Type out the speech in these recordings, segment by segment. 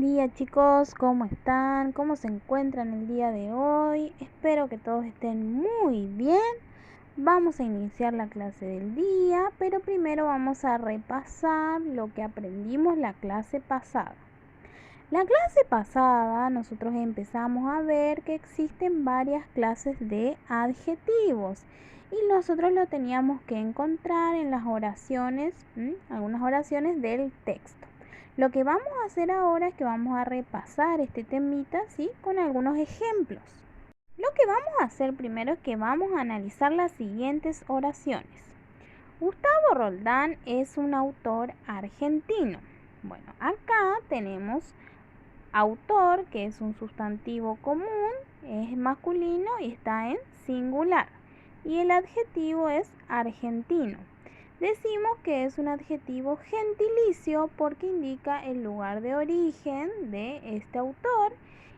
día chicos, ¿cómo están? ¿Cómo se encuentran el día de hoy? Espero que todos estén muy bien. Vamos a iniciar la clase del día, pero primero vamos a repasar lo que aprendimos la clase pasada. La clase pasada nosotros empezamos a ver que existen varias clases de adjetivos y nosotros lo teníamos que encontrar en las oraciones, algunas oraciones del texto. Lo que vamos a hacer ahora es que vamos a repasar este temita, ¿sí? Con algunos ejemplos. Lo que vamos a hacer primero es que vamos a analizar las siguientes oraciones. Gustavo Roldán es un autor argentino. Bueno, acá tenemos autor, que es un sustantivo común, es masculino y está en singular. Y el adjetivo es argentino. Decimos que es un adjetivo gentilicio porque indica el lugar de origen de este autor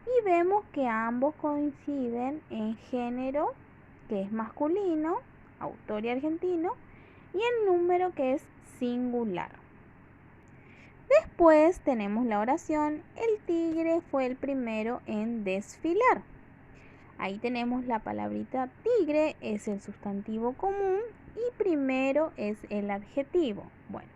y vemos que ambos coinciden en género, que es masculino, autor y argentino, y en número, que es singular. Después tenemos la oración, el tigre fue el primero en desfilar. Ahí tenemos la palabrita tigre, es el sustantivo común y primero es el adjetivo. Bueno,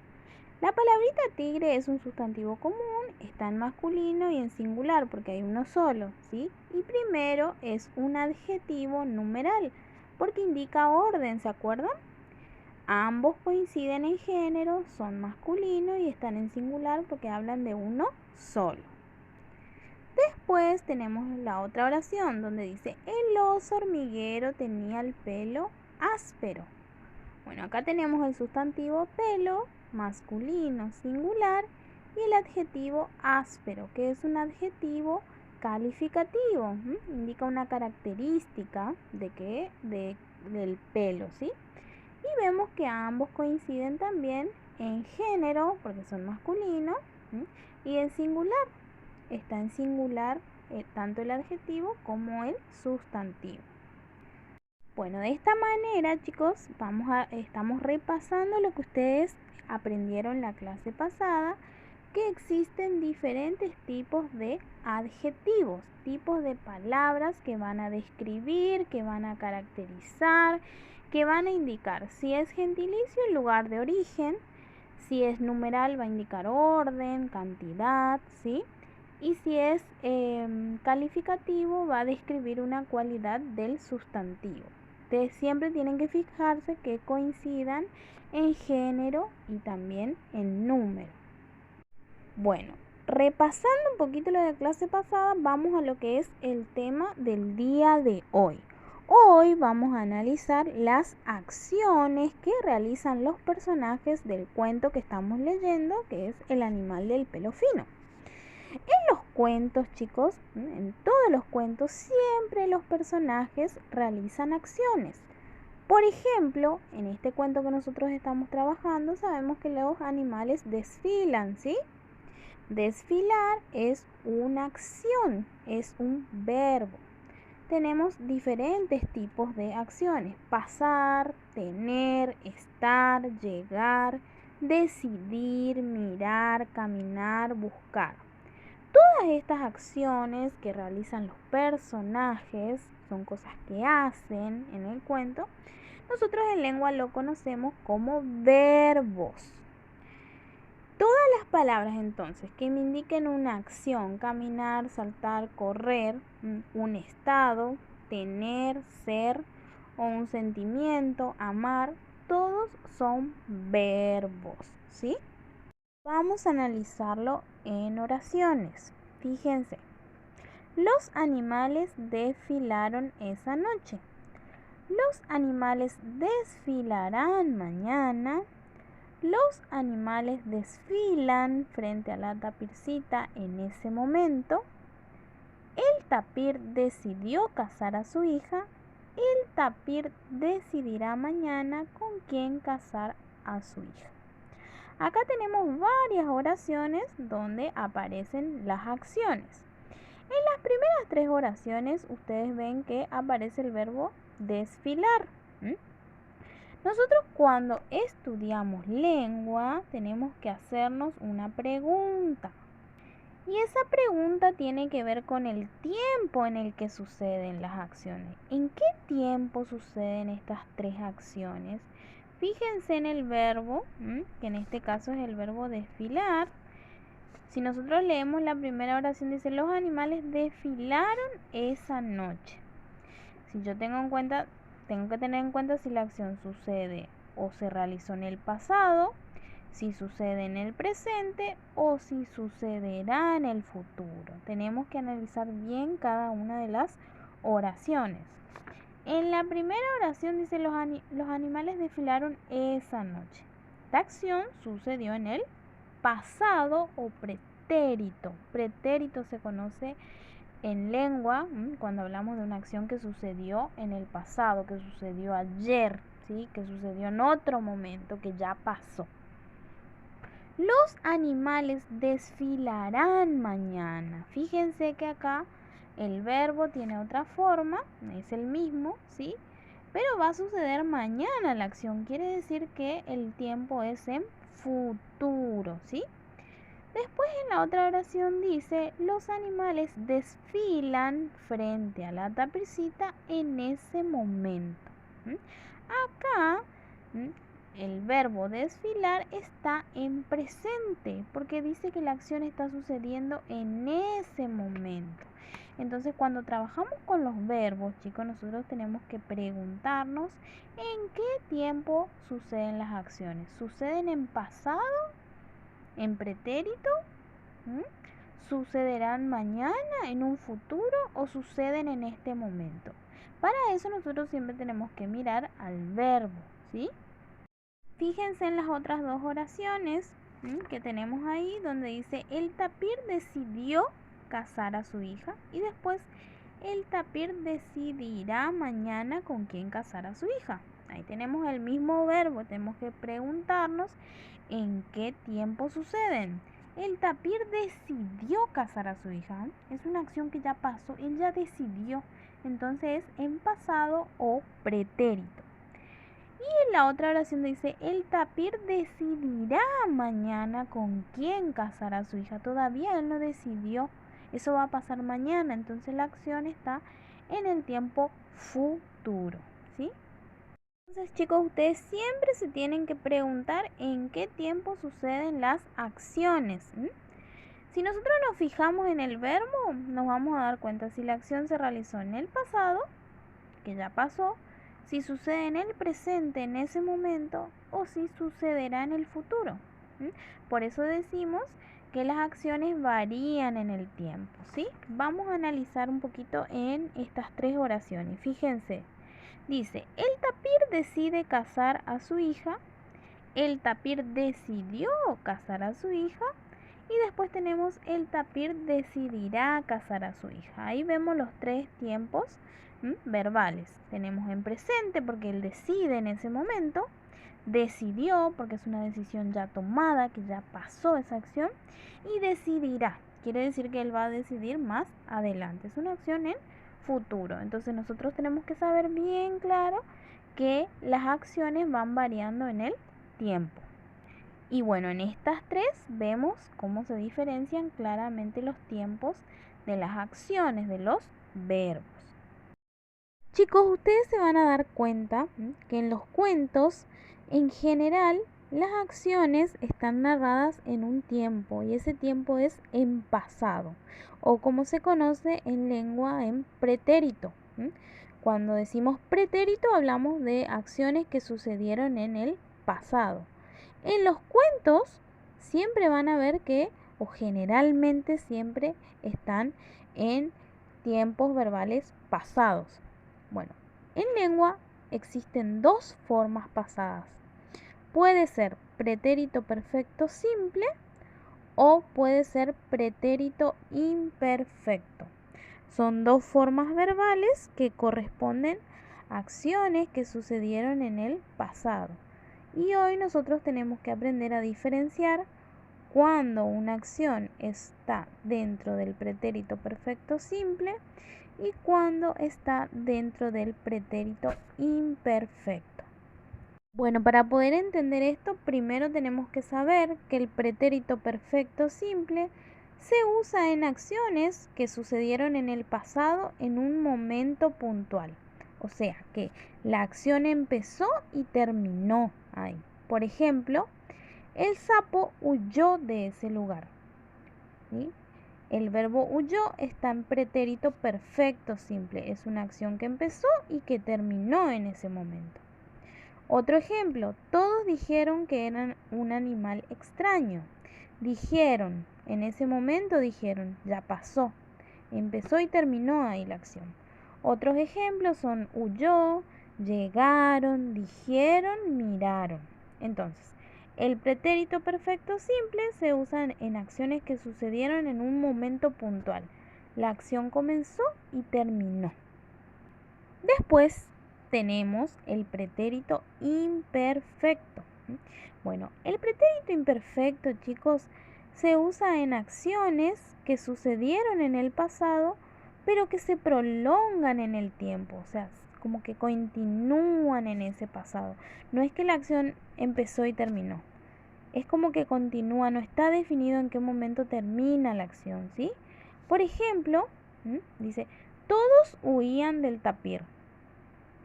la palabrita tigre es un sustantivo común, está en masculino y en singular porque hay uno solo, ¿sí? Y primero es un adjetivo numeral porque indica orden, ¿se acuerdan? Ambos coinciden en género, son masculinos y están en singular porque hablan de uno solo. Después tenemos la otra oración donde dice, el oso hormiguero tenía el pelo áspero. Bueno, acá tenemos el sustantivo pelo, masculino, singular, y el adjetivo áspero, que es un adjetivo calificativo, indica una característica del pelo, ¿sí? Y vemos que ambos coinciden también en género, porque son masculinos, y en singular. Está en singular tanto el adjetivo como el sustantivo. Bueno, de esta manera, chicos, estamos repasando lo que ustedes aprendieron la clase pasada, que existen diferentes tipos de adjetivos, tipos de palabras que van a describir, que van a caracterizar, que van a indicar si es gentilicio el lugar de origen, si es numeral va a indicar orden, cantidad, ¿sí? Y si es calificativo va a describir una cualidad del sustantivo. Ustedes siempre tienen que fijarse que coincidan en género y también en número. Bueno, repasando un poquito lo de la clase pasada, vamos a lo que es el tema del día de hoy. Hoy vamos a analizar las acciones que realizan los personajes del cuento que estamos leyendo, que es El animal del pelo fino. En los cuentos, chicos, en todos los cuentos, siempre los personajes realizan acciones. Por ejemplo, en este cuento que nosotros estamos trabajando, sabemos que los animales desfilan, ¿sí? Desfilar es una acción, es un verbo. Tenemos diferentes tipos de acciones: pasar, tener, estar, llegar, decidir, mirar, caminar, buscar. Todas estas acciones que realizan los personajes son cosas que hacen en el cuento. Nosotros en lengua lo conocemos como verbos. Todas las palabras entonces que me indiquen una acción, caminar, saltar, correr, un estado, tener, ser o un sentimiento, amar, todos son verbos, ¿sí? Vamos a analizarlo en oraciones. Fíjense, los animales desfilaron esa noche. Los animales desfilarán mañana. Los animales desfilan frente a la tapircita en ese momento. El tapir decidió casar a su hija. El tapir decidirá mañana con quién casar a su hija. Acá tenemos varias oraciones donde aparecen las acciones. En las primeras 3 oraciones ustedes ven que aparece el verbo desfilar. Nosotros cuando estudiamos lengua tenemos que hacernos una pregunta. Y esa pregunta tiene que ver con el tiempo en el que suceden las acciones. ¿En qué tiempo suceden estas tres acciones? Fíjense en el verbo, que en este caso es el verbo desfilar. Si nosotros leemos la primera oración, dice, los animales desfilaron esa noche. Si yo tengo que tener en cuenta si la acción sucede o se realizó en el pasado, si sucede en el presente o si sucederá en el futuro. Tenemos que analizar bien cada una de las oraciones. En la primera oración dice los animales desfilaron esa noche. Esta acción sucedió en el pasado o pretérito. Pretérito se conoce en lengua cuando hablamos de una acción que sucedió en el pasado, que sucedió ayer, ¿sí? Que sucedió en otro momento, que ya pasó. Los animales desfilarán mañana. Fíjense que acá el verbo tiene otra forma, es el mismo, ¿sí? Pero va a suceder mañana la acción. Quiere decir que el tiempo es en futuro, ¿sí? Después en la otra oración dice, los animales desfilan frente a la tapicerita en ese momento. Acá el verbo desfilar está en presente porque dice que la acción está sucediendo en ese momento. Entonces cuando trabajamos con los verbos, chicos, nosotros tenemos que preguntarnos en qué tiempo suceden las acciones. ¿Suceden en pasado? ¿En pretérito? ¿Sucederán mañana, en un futuro o suceden en este momento? Para eso nosotros siempre tenemos que mirar al verbo, ¿sí? Fíjense en las otras dos oraciones que tenemos ahí, donde dice el tapir decidió casar a su hija y después el tapir decidirá mañana con quién casar a su hija. Ahí tenemos el mismo verbo, tenemos que preguntarnos en qué tiempo suceden. El tapir decidió casar a su hija. Es una acción que ya pasó, él ya decidió. Entonces es en pasado o pretérito. Y en la otra oración dice, el tapir decidirá mañana con quién casar a su hija. Todavía él no decidió. Eso va a pasar mañana. Entonces la acción está en el tiempo futuro, ¿sí? Entonces, chicos, ustedes siempre se tienen que preguntar en qué tiempo suceden las acciones. Si nosotros nos fijamos en el verbo, nos vamos a dar cuenta si la acción se realizó en el pasado, que ya pasó, si sucede en el presente en ese momento o si sucederá en el futuro. Por eso decimos que las acciones varían en el tiempo, ¿sí? Vamos a analizar un poquito en estas tres oraciones. Fíjense. Dice, el tapir decide casar a su hija, el tapir decidió casar a su hija y después tenemos el tapir decidirá casar a su hija. Ahí vemos los tres tiempos verbales. Tenemos en presente porque él decide en ese momento, decidió porque es una decisión ya tomada, que ya pasó esa acción, y decidirá. Quiere decir que él va a decidir más adelante. Es una acción en futuro. Entonces nosotros tenemos que saber bien claro que las acciones van variando en el tiempo. Y bueno, en estas tres vemos cómo se diferencian claramente los tiempos de las acciones, de los verbos. Chicos, ustedes se van a dar cuenta que en los cuentos, en general, las acciones están narradas en un tiempo y ese tiempo es en pasado o como se conoce en lengua en pretérito. Cuando decimos pretérito hablamos de acciones que sucedieron en el pasado. En los cuentos siempre van a ver que, o generalmente siempre están en tiempos verbales pasados. Bueno, en lengua existen dos formas pasadas. Puede ser pretérito perfecto simple o puede ser pretérito imperfecto. Son dos formas verbales que corresponden a acciones que sucedieron en el pasado. Y hoy nosotros tenemos que aprender a diferenciar cuando una acción está dentro del pretérito perfecto simple y cuando está dentro del pretérito imperfecto. Bueno, para poder entender esto, primero tenemos que saber que el pretérito perfecto simple se usa en acciones que sucedieron en el pasado en un momento puntual. O sea, que la acción empezó y terminó ahí. Por ejemplo, el sapo huyó de ese lugar. ¿Sí? El verbo huyó está en pretérito perfecto simple. Es una acción que empezó y que terminó en ese momento. Otro ejemplo, todos dijeron que eran un animal extraño. Dijeron, en ese momento dijeron, ya pasó. Empezó y terminó ahí la acción. Otros ejemplos son huyó, llegaron, dijeron, miraron. Entonces, el pretérito perfecto simple se usa en acciones que sucedieron en un momento puntual. La acción comenzó y terminó. Después tenemos el pretérito imperfecto. Bueno, el pretérito imperfecto, chicos, se usa en acciones que sucedieron en el pasado, pero que se prolongan en el tiempo, o sea, como que continúan en ese pasado. No es que la acción empezó y terminó, es como que continúa, no está definido en qué momento termina la acción, ¿sí? Por ejemplo, dice, todos huían del tapir.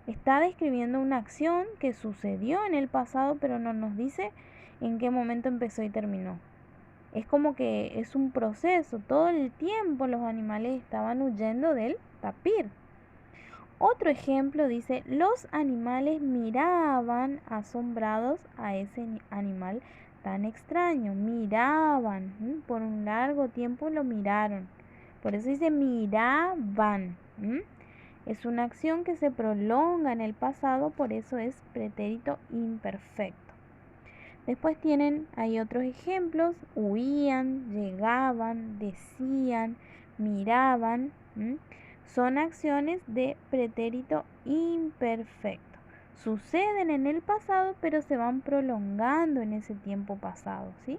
Está describiendo una acción que sucedió en el pasado, pero no nos dice en qué momento empezó y terminó. Es como que es un proceso. Todo el tiempo los animales estaban huyendo del tapir. Otro ejemplo dice, los animales miraban asombrados a ese animal tan extraño. Miraban, por un largo tiempo lo miraron. Por eso dice miraban. Es una acción que se prolonga en el pasado, por eso es pretérito imperfecto. Después hay otros ejemplos, huían, llegaban, decían, miraban. Son acciones de pretérito imperfecto. Suceden en el pasado, pero se van prolongando en ese tiempo pasado, ¿sí?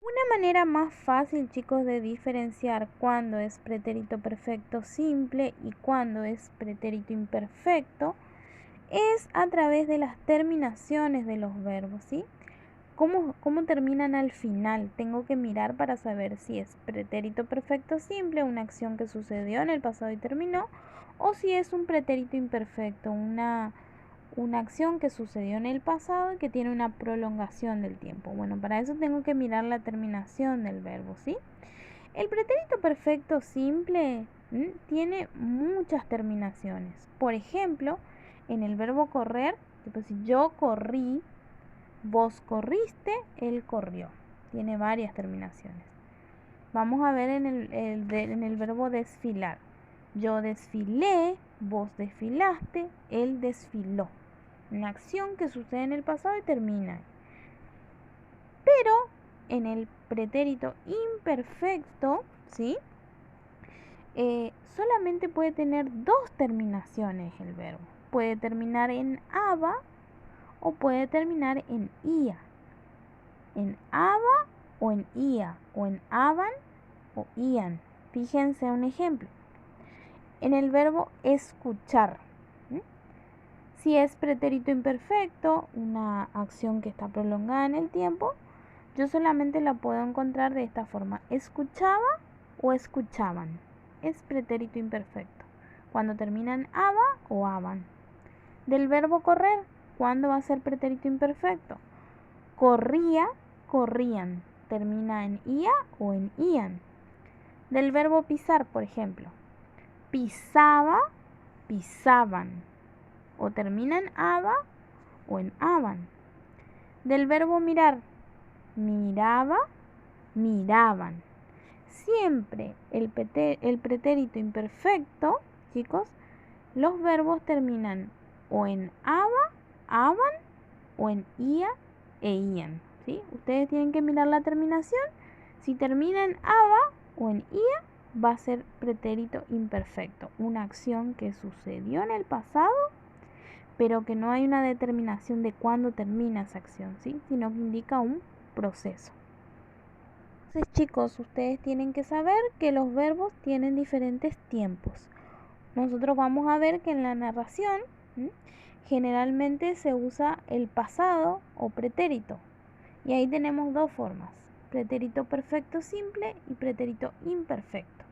Una manera más fácil, chicos, de diferenciar cuándo es pretérito perfecto simple y cuándo es pretérito imperfecto es a través de las terminaciones de los verbos, ¿sí? ¿Cómo terminan al final? Tengo que mirar para saber si es pretérito perfecto simple, una acción que sucedió en el pasado y terminó, o si es un pretérito imperfecto, una acción que sucedió en el pasado y que tiene una prolongación del tiempo. Bueno, para eso tengo que mirar la terminación del verbo, ¿sí? El pretérito perfecto simple tiene muchas terminaciones. Por ejemplo, en el verbo correr, si yo corrí, vos corriste, él corrió. Tiene varias terminaciones. Vamos a ver en el verbo desfilar. Yo desfilé, vos desfilaste, él desfiló. Una acción que sucede en el pasado y termina. Pero en el pretérito imperfecto, ¿sí? Solamente puede tener dos terminaciones el verbo. Puede terminar en aba o puede terminar en ia. En aba o en ia, o en aban o ian. Fíjense un ejemplo. En el verbo escuchar. Si es pretérito imperfecto, una acción que está prolongada en el tiempo, yo solamente la puedo encontrar de esta forma. Escuchaba o escuchaban. Es pretérito imperfecto. Cuando termina en aba o aban. Del verbo correr, ¿cuándo va a ser pretérito imperfecto? Corría, corrían. Termina en ia o en ian. Del verbo pisar, por ejemplo. Pisaba, pisaban. O termina en aba o en aban. Del verbo mirar, miraba, miraban. Siempre el pretérito imperfecto, chicos, los verbos terminan o en aba, aban, o en ia e ian, ¿sí? Ustedes tienen que mirar la terminación. Si termina en aba o en ia, va a ser pretérito imperfecto, una acción que sucedió en el pasado, pero que no hay una determinación de cuándo termina esa acción, ¿sí? Sino que indica un proceso. Entonces, chicos, ustedes tienen que saber que los verbos tienen diferentes tiempos. Nosotros vamos a ver que en la narración generalmente se usa el pasado o pretérito. Y ahí tenemos dos formas. pretérito perfecto simple y pretérito imperfecto.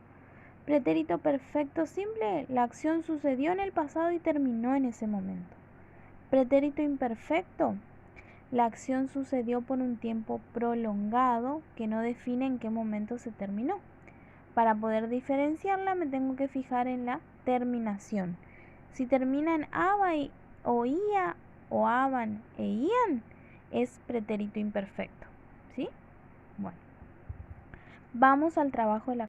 Pretérito perfecto simple, la acción sucedió en el pasado y terminó en ese momento. Pretérito imperfecto, la acción sucedió por un tiempo prolongado que no define en qué momento se terminó. Para poder diferenciarla me tengo que fijar en la terminación. Si termina en aba o ia o aban e ian, es pretérito imperfecto. ¿Sí? Bueno, vamos al trabajo de la